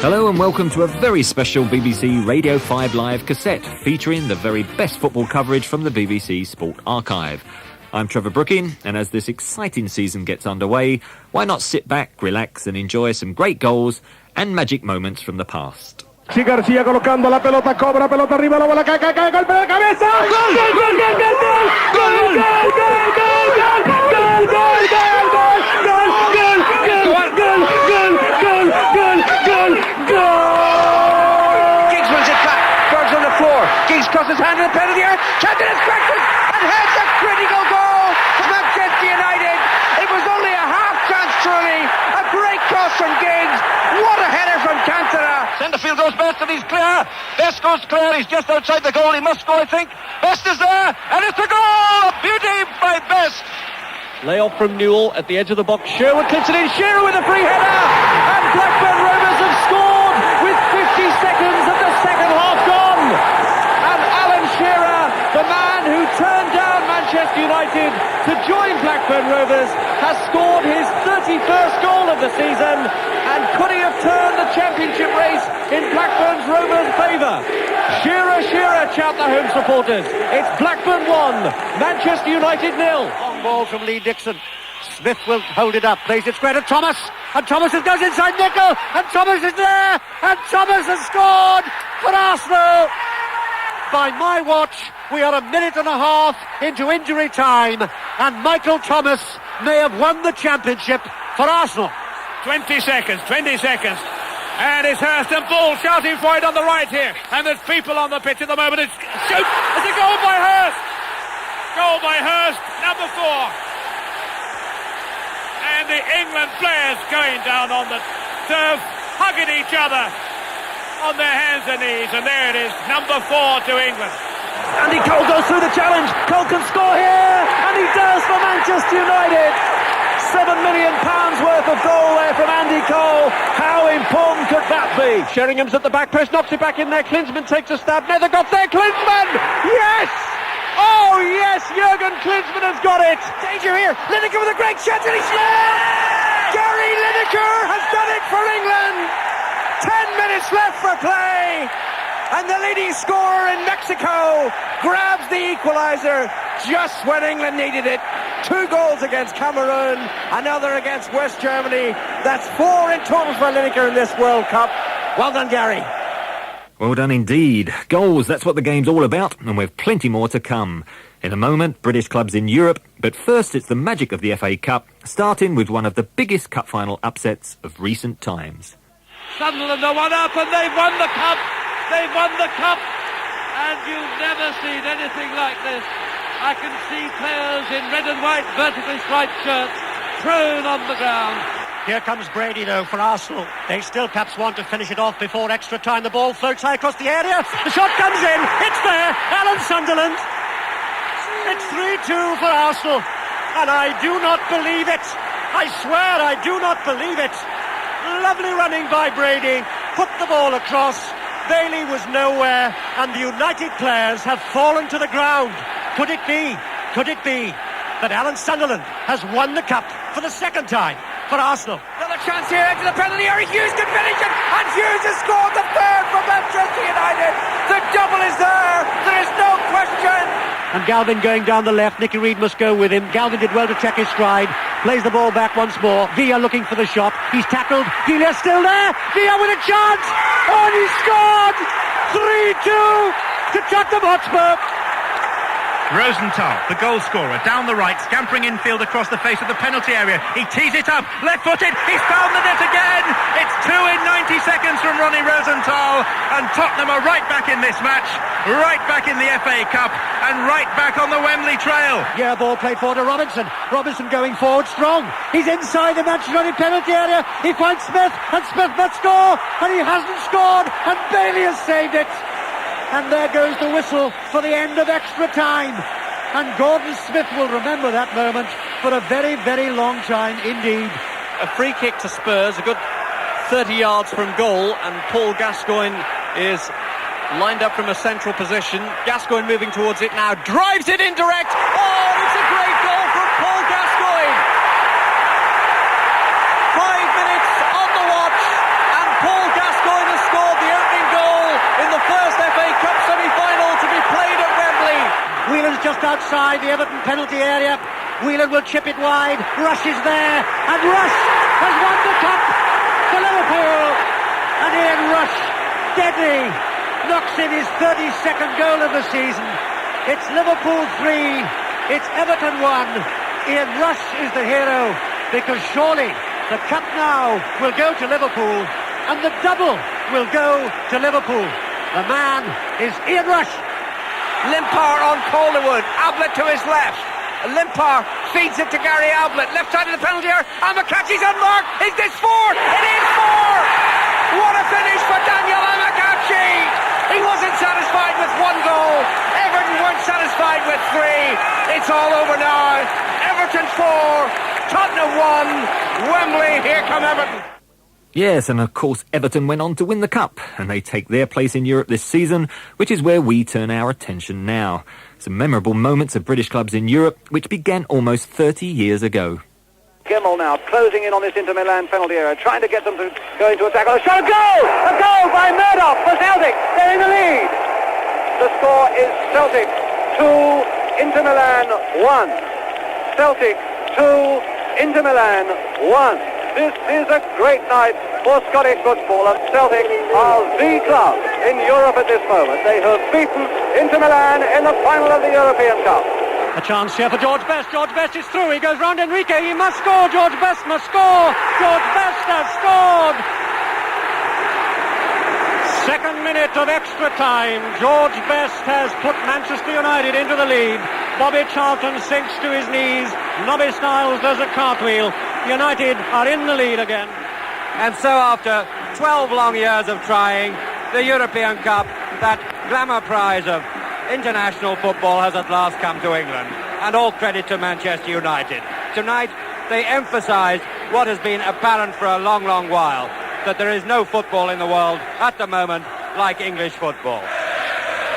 Hello and welcome to a very special BBC Radio 5 Live cassette featuring the very best football coverage from the BBC Sport Archive. I'm Trevor Brooking, and as this exciting season gets underway, why not sit back, relax and enjoy some great goals and magic moments from the past. Si García colocando la pelota, cobra, pelota arriba, la bola cae, golpe de cabeza. ¡Gol! ¡Gol! ¡Gol! ¡Gol! ¡Gol! ¡Gol! ¡Gol! ¡Gol! ¡Gol! ¡Gol! Giggs crosses hand in the penalty area. Chanton is cracked and heads a critical goal for Manchester United. It was only a half chance truly. A great cross from Giggs. What a header from Cantona. Centrefield goes Best and he's clear. Best goes clear. He's just outside the goal. He must go, I think. Best is there and it's a goal. Beauty by Best. Layoff from Newell at the edge of the box. Sherwood clips it in. Shearer with a free header. And Blackburn Rovers have scored with 50 seconds of the second half gone. And Alan Shearer, the man who turned down Manchester United to join Blackburn Rovers, has scored his 31st goal of the season. And could he have turned the championship race in Blackburn's Rovers' favour? Shearer, Shearer, shout the home supporters. It's Blackburn 1, Manchester United 0. Long ball from Lee Dixon. Smith will hold it up, plays it square to Thomas, and Thomas goes inside Nicol, and Thomas is there, and Thomas has scored for Arsenal. By my watch, we are a minute and a half into injury time, and Michael Thomas may have won the championship for Arsenal. 20 seconds, and it's Hurst and Bull shouting for it on the right here, and there's people on the pitch at the moment. It's a goal by Hurst, number 4. And the England players going down on the turf, hugging each other on their hands and knees, and there it is, number 4 to England. Andy Cole goes through the challenge. Cole can score here, and he does for Manchester United. £7 million worth of goal there from Andy Cole. How important could that be? Sheringham's at the back post, knocks it back in there. Klinsmann takes a stab. Nethergott's there. Klinsmann! Yes! Oh yes, Jurgen Klinsmann has got it. Danger here. Lineker with a great shot and he scores! Gary Lineker has done it for England. 10 minutes left for play. And the leading scorer in Mexico grabs the equaliser just when England needed it. 2 goals against Cameroon, another against West Germany. That's 4 in total for Lineker in this World Cup. Well done, Gary. Well done indeed. Goals, that's what the game's all about, and we've plenty more to come. In a moment, British clubs in Europe, but first it's the magic of the FA Cup, starting with one of the biggest cup final upsets of recent times. Sunderland are 1 up and they've won the cup. They've won the cup. And you've never seen anything like this. I can see players in red and white vertically striped shirts prone on the ground. Here comes Brady, though, for Arsenal. They still perhaps want to finish it off before extra time. The ball floats high across the area. The shot comes in. It's there. Alan Sunderland. It's 3-2 for Arsenal. And I do not believe it. I swear I do not believe it. Lovely running by Brady. Put the ball across. Bailey was nowhere. And the United players have fallen to the ground. Could it be that Alan Sunderland has won the cup for the second time for Arsenal? Another chance here into the penalty area. Hughes can finish it, and Hughes has scored the 3rd for Manchester United. The double is there. There is no question. And Galvin going down the left. Nicky Reid must go with him. Galvin did well to check his stride. Plays the ball back once more. Villa looking for the shot. He's tackled. Villa's still there. Villa with a chance. Oh, and he scored. 3-2 to Tottenham Hotspur. Rosenthal, the goal scorer, down the right, scampering infield across the face of the penalty area. He tees it up, left-footed, he's found the net again! It's 2 in 90 seconds from Ronnie Rosenthal, and Tottenham are right back in this match, right back in the FA Cup, and right back on the Wembley Trail. Yeah, ball played forward to Robinson. Robinson going forward strong. He's inside the Manchester United penalty area. He finds Smith, and Smith must score, and he hasn't scored, and Bailey has saved it. And there goes the whistle for the end of extra time. And Gordon Smith will remember that moment for a very, very long time indeed. A free kick to Spurs, a good 30 yards from goal, and Paul Gascoigne is lined up from a central position. Gascoigne moving towards it now, drives it in direct. Oh, it's a great goal from Paul Gascoigne. 5 minutes on the watch, and Paul Gascoigne just outside the Everton penalty area. Whelan will chip it wide. Rush is there, and Rush has won the cup for Liverpool. And Ian Rush, deadly, knocks in his 32nd goal of the season. It's Liverpool 3, it's Everton 1. Ian Rush is the hero, because surely the cup now will go to Liverpool, and the double will go to Liverpool. The man is Ian Rush. Limpar on Calderwood, Ablett to his left. Limpar feeds it to Gary Ablett, left side of the penalty area, and McCarthy's unmarked. Is this 4? It is 4! What a finish for Daniel Amokachi! He wasn't satisfied with 1 goal. Everton weren't satisfied with 3. It's all over now. Everton 4, Tottenham 1, Wembley, here come Everton. Yes, and of course Everton went on to win the Cup, and they take their place in Europe this season, which is where we turn our attention now. Some memorable moments of British clubs in Europe, which began almost 30 years ago. Gemmell now closing in on this Inter Milan penalty area, trying to get them to go into attack. A shot, a goal! A goal by Murdoch for Celtic. They're in the lead. The score is Celtic 2, Inter Milan 1. Celtic 2, Inter Milan 1. This is a great night for Scottish football, and Celtic are the club in Europe at this moment. They have beaten Inter Milan in the final of the European Cup. A chance here for George Best. George Best is through. He goes round Enrique. He must score. George Best must score. George Best has scored. Second minute of extra time. George Best has put Manchester United into the lead. Bobby Charlton sinks to his knees. Nobby Stiles does a cartwheel. United are in the lead again. And so after 12 long years of trying, the European Cup, that glamour prize of international football, has at last come to England. And all credit to Manchester United. Tonight, they emphasised what has been apparent for a long, long while, that there is no football in the world at the moment like English football.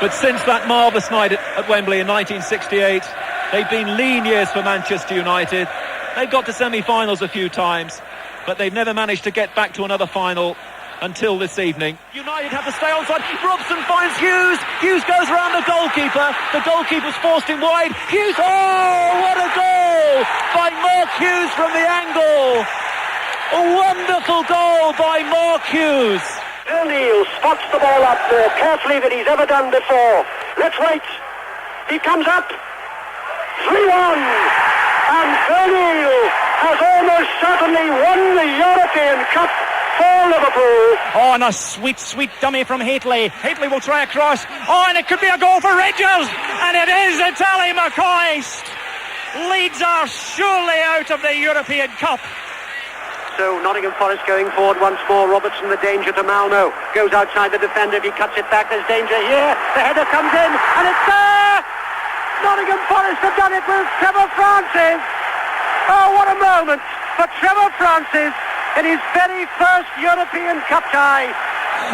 But since that marvellous night at Wembley in 1968, they've been lean years for Manchester United. They've got to semi-finals a few times, but they've never managed to get back to another final until this evening. United have to stay onside. Robson finds Hughes. Hughes goes around the goalkeeper. The goalkeeper's forced him wide. Hughes, oh, what a goal by Mark Hughes from the angle. A wonderful goal by Mark Hughes. O'Neill spots the ball up more carefully than he's ever done before. Let's wait. He comes up. 3-1. And O'Neill has almost certainly won the European Cup for Liverpool. Oh, and a sweet, sweet dummy from Haitley. Haitley will try a cross. Oh, and it could be a goal for Rangers. And it is. It's Ali McCoist. Leeds are surely out of the European Cup. So Nottingham Forest going forward once more. Robertson, the danger to Malmo. Goes outside the defender. If he cuts it back, there's danger here. The header comes in, and it's there! Nottingham Forest have done it with Trevor Francis. Oh, what a moment for Trevor Francis in his very first European Cup tie.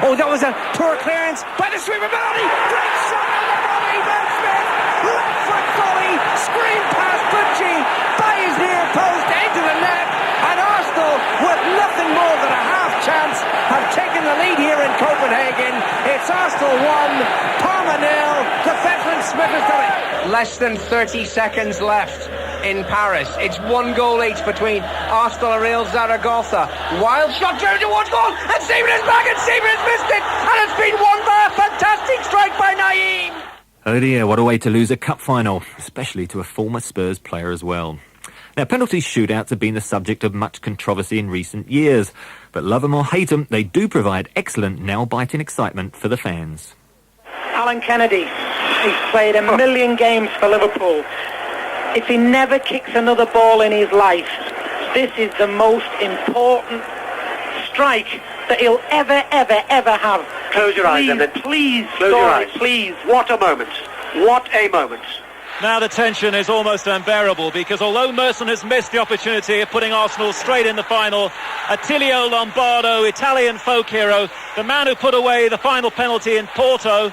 Oh, that was a poor clearance by the sweeper penalty. Great shot on the volley, Ben Smith. Left foot volley, screen past Bucci by his near post into the net. And Arsenal, with nothing more than a half chance, have taken the lead here in Copenhagen. It's Arsenal 1, Parma 0. The veteran Smith has done it. Less than 30 seconds left in Paris. It's 1 goal each between Arsenal and Real Zaragoza. Wild shot turned towards goal, and Seaman is back, and Seaman has missed it, and it's been won by a fantastic strike by Naeem. Oh dear, what a way to lose a cup final, especially to a former Spurs player as well. Now, penalty shootouts have been the subject of much controversy in recent years, but love them or hate them, they do provide excellent nail-biting excitement for the fans. Alan Kennedy, he's played a million games for Liverpool. If he never kicks another ball in his life, this is the most important strike that he'll ever have. Close your eyes, Evan. Please, close your eyes. Please. What a moment. What a moment. Now the tension is almost unbearable, because although Merson has missed the opportunity of putting Arsenal straight in the final, Attilio Lombardo, Italian folk hero, the man who put away the final penalty in Porto,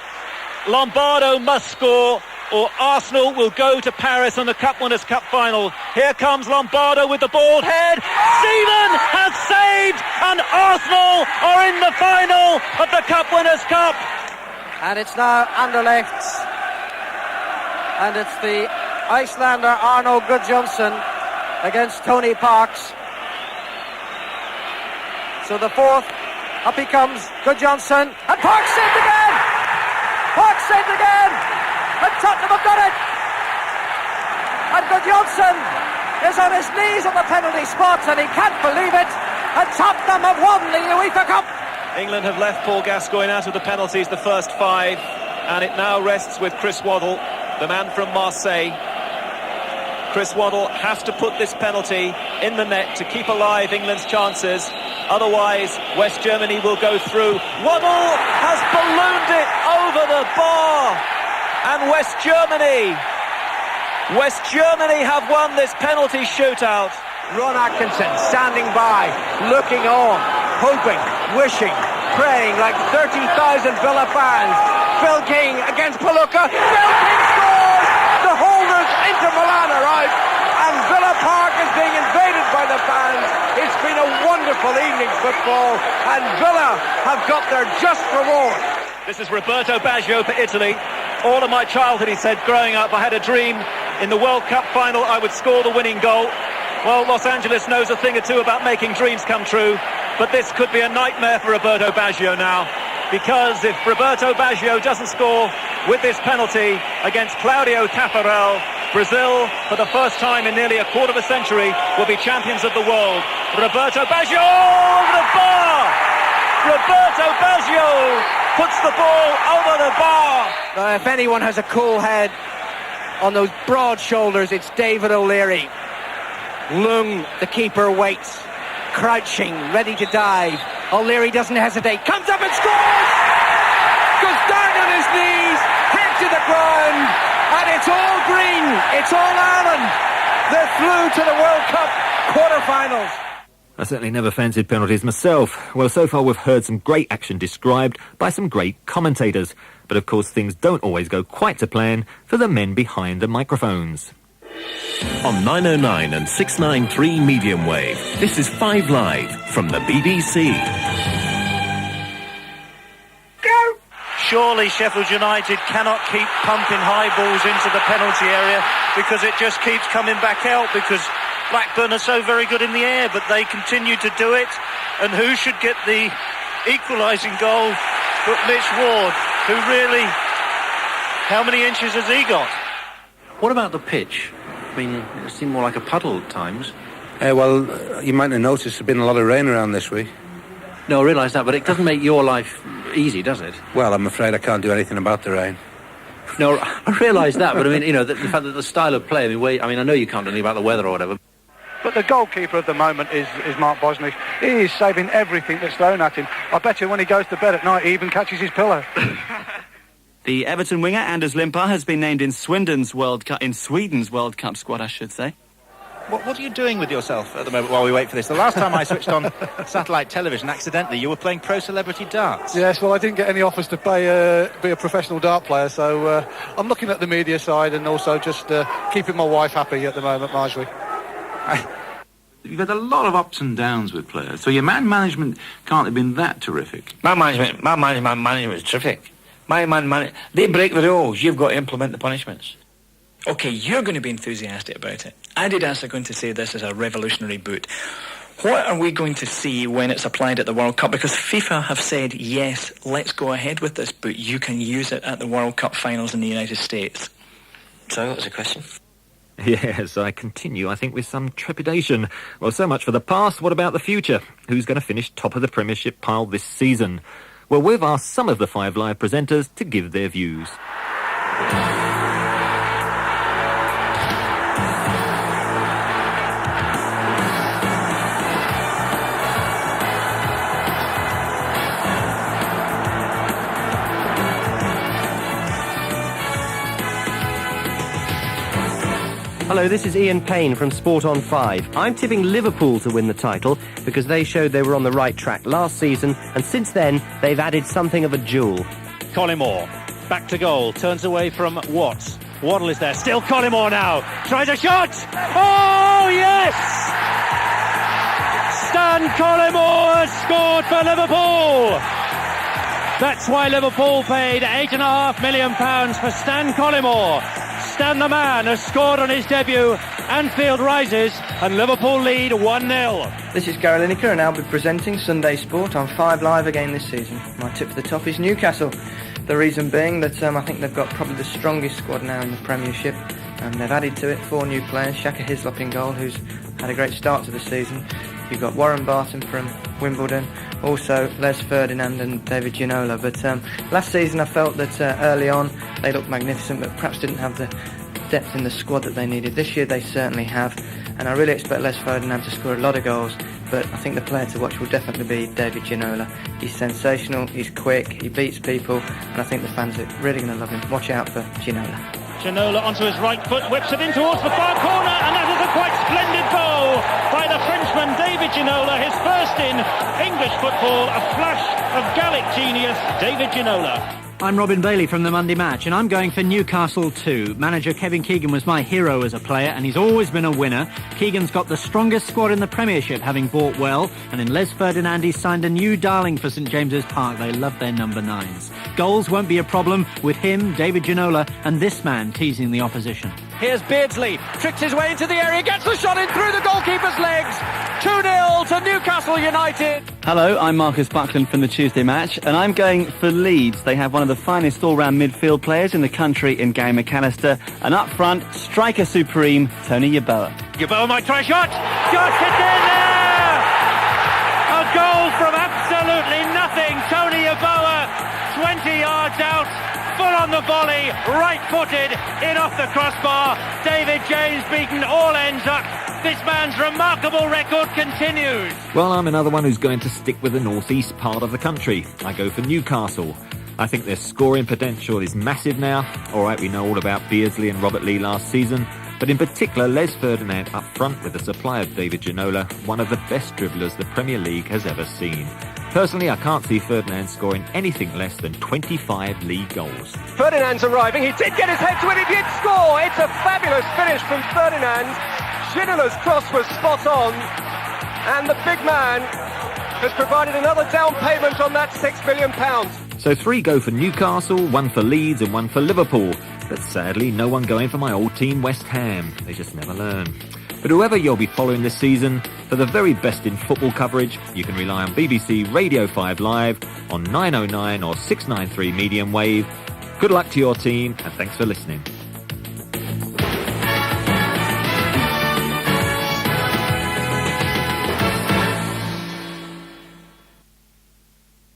Lombardo must score or Arsenal will go to Paris in the Cup Winners' Cup final. Here comes Lombardo with the bald head. Seaman has saved, and Arsenal are in the final of the Cup Winners' Cup. And it's now Anderlecht's and it's the Icelander Arno Gudjonsson against Tony Parks. So the fourth, up he comes, Gudjonsson, and Parks saved again! Parks saved again! And Tottenham have done it! And Gudjonsson is on his knees on the penalty spot, and he can't believe it, and Tottenham have won the UEFA Cup! England have left Paul Gascoigne out of the penalties, the first 5, and it now rests with Chris Waddle, the man from Marseille. Chris Waddle has to put this penalty in the net to keep alive England's chances. Otherwise, West Germany will go through. Waddle has ballooned it over the bar. And West Germany have won this penalty shootout. Ron Atkinson standing by, looking on, hoping, wishing, praying like 30,000 Villa fans. Phil King against Palooka. Phil King scores! The holders Inter Milan are out, and Villa Park is being invaded by the fans. It's been a wonderful evening football, and Villa have got their just reward. This is Roberto Baggio for Italy. All of my childhood, he said, growing up, I had a dream in the World Cup final I would score the winning goal. Well, Los Angeles knows a thing or two about making dreams come true, but this could be a nightmare for Roberto Baggio now, because if Roberto Baggio doesn't score with this penalty against Claudio Caffarel, Brazil, for the first time in nearly a quarter of a century, will be champions of the world. Roberto Baggio over the bar! Roberto Baggio puts the ball over the bar! Now, if anyone has a cool head on those broad shoulders, it's David O'Leary. Lung, the keeper, waits, crouching, ready to dive. O'Leary doesn't hesitate, comes up and scores! Goes down on his knees, head to the ground, and it's all green, it's all Ireland. They're through to the World Cup quarter-finals. I certainly never fancied penalties myself. Well, so far we've heard some great action described by some great commentators. But of course things don't always go quite to plan for the men behind the microphones. On 909 and 693 medium wave, this is 5 Live from the BBC. Go! Surely Sheffield United cannot keep pumping high balls into the penalty area, because it just keeps coming back out, because Blackburn are so very good in the air, but they continue to do it. And who should get the equalising goal but Mitch Ward, who really, how many inches has he got? What about the pitch? I mean, it seemed more like a puddle at times. Well, you might have noticed there's been a lot of rain around this week. No, I realise that, but it doesn't make your life easy, does it? Well, I'm afraid I can't do anything about the rain. No, I realise that, but I mean, you know, the fact that the style of play, I know you can't do anything about the weather or whatever. But the goalkeeper at the moment is Mark Bosnich. He is saving everything that's thrown at him. I bet you when he goes to bed at night, he even catches his pillow. The Everton winger Anders Limpar has been named in Sweden's World Cup squad, I should say. What are you doing with yourself at the moment while we wait for this? The last time I switched on satellite television accidentally, you were playing pro celebrity darts. Yes, well, I didn't get any offers to be a professional dart player, so I'm looking at the media side and also just keeping my wife happy at the moment, Marjorie. You've had a lot of ups and downs with players, so your man management can't have been that terrific. Man management was terrific. They break the rules, you've got to implement the punishments. OK, you're going to be enthusiastic about it. Adidas are going to say this is a revolutionary boot. What are we going to see when it's applied at the World Cup? Because FIFA have said, yes, let's go ahead with this boot. You can use it at the World Cup finals in the United States. So, what was the question? Yes, I continue, I think, with some trepidation. Well, so much for the past. What about the future? Who's going to finish top of the Premiership pile this season? Well, we've asked some of the 5 Live presenters to give their views. Hello, this is Ian Payne from Sport on 5. I'm tipping Liverpool to win the title because they showed they were on the right track last season, and since then they've added something of a jewel. Collymore, back to goal, turns away from Watts. Waddle is there, still Collymore now, tries a shot! Oh, yes! Stan Collymore has scored for Liverpool! That's why Liverpool paid £8.5 million for Stan Collymore. Stan the Man has scored on his debut. Anfield rises and Liverpool lead 1-0. This is Gary Lineker and I'll be presenting Sunday Sport on 5 Live again this season. My tip for the top is Newcastle. The reason being that I think they've got probably the strongest squad now in the Premiership. They've added to it 4 new players. Shaka Hislop in goal, who's had a great start to the season. You've got Warren Barton from Wimbledon, also Les Ferdinand and David Ginola. But last season I felt that early on they looked magnificent, but perhaps didn't have the depth in the squad that they needed. This year they certainly have, and I really expect Les Ferdinand to score a lot of goals. But I think the player to watch will definitely be David Ginola. He's sensational, he's quick, he beats people, and I think the fans are really going to love him. Watch out for Ginola. Ginola onto his right foot, whips it in towards the far corner, and that is a quite splendid goal by the Frenchman David Ginola, his first in English football, a flash of Gallic genius, David Ginola. I'm Robin Bailey from the Monday Match, and I'm going for Newcastle too. Manager Kevin Keegan was my hero as a player, and he's always been a winner. Keegan's got the strongest squad in the Premiership, having bought well, and in Les Ferdinand he's signed a new darling for St James's Park. They love their number 9s. Goals won't be a problem with him, David Ginola, and this man teasing the opposition. Here's Beardsley, tricks his way into the area, gets the shot in through the goalkeeper's legs. 2-0 to Newcastle United. Hello, I'm Marcus Buckland from the Tuesday Match, and I'm going for Leeds. They have one of the finest all-round midfield players in the country in Gary McAllister, and up front, striker supreme, Tony Yeboah. Yeboah might try a shot. Shot, it's in there! A goal from absolutely nothing. Tony Yeboah, 20 yards out. Full on the volley, right-footed, in off the crossbar. David James beaten, all ends up. This man's remarkable record continues. Well, I'm another one who's going to stick with the northeast part of the country. I go for Newcastle. I think their scoring potential is massive now. All right, we know all about Beardsley and Robert Lee last season, but in particular Les Ferdinand up front with the supply of David Ginola, one of the best dribblers the Premier League has ever seen. Personally, I can't see Ferdinand scoring anything less than 25 league goals. Ferdinand's arriving. He did get his head to it. He did score. It's a fabulous finish from Ferdinand. Ginola's cross was spot on. And the big man has provided another down payment on that £6 million. So 3 go for Newcastle, 1 for Leeds and 1 for Liverpool. But sadly, no one going for my old team West Ham. They just never learn. But whoever you'll be following this season, for the very best in football coverage, you can rely on BBC Radio 5 Live on 909 or 693 medium wave. Good luck to your team, and thanks for listening.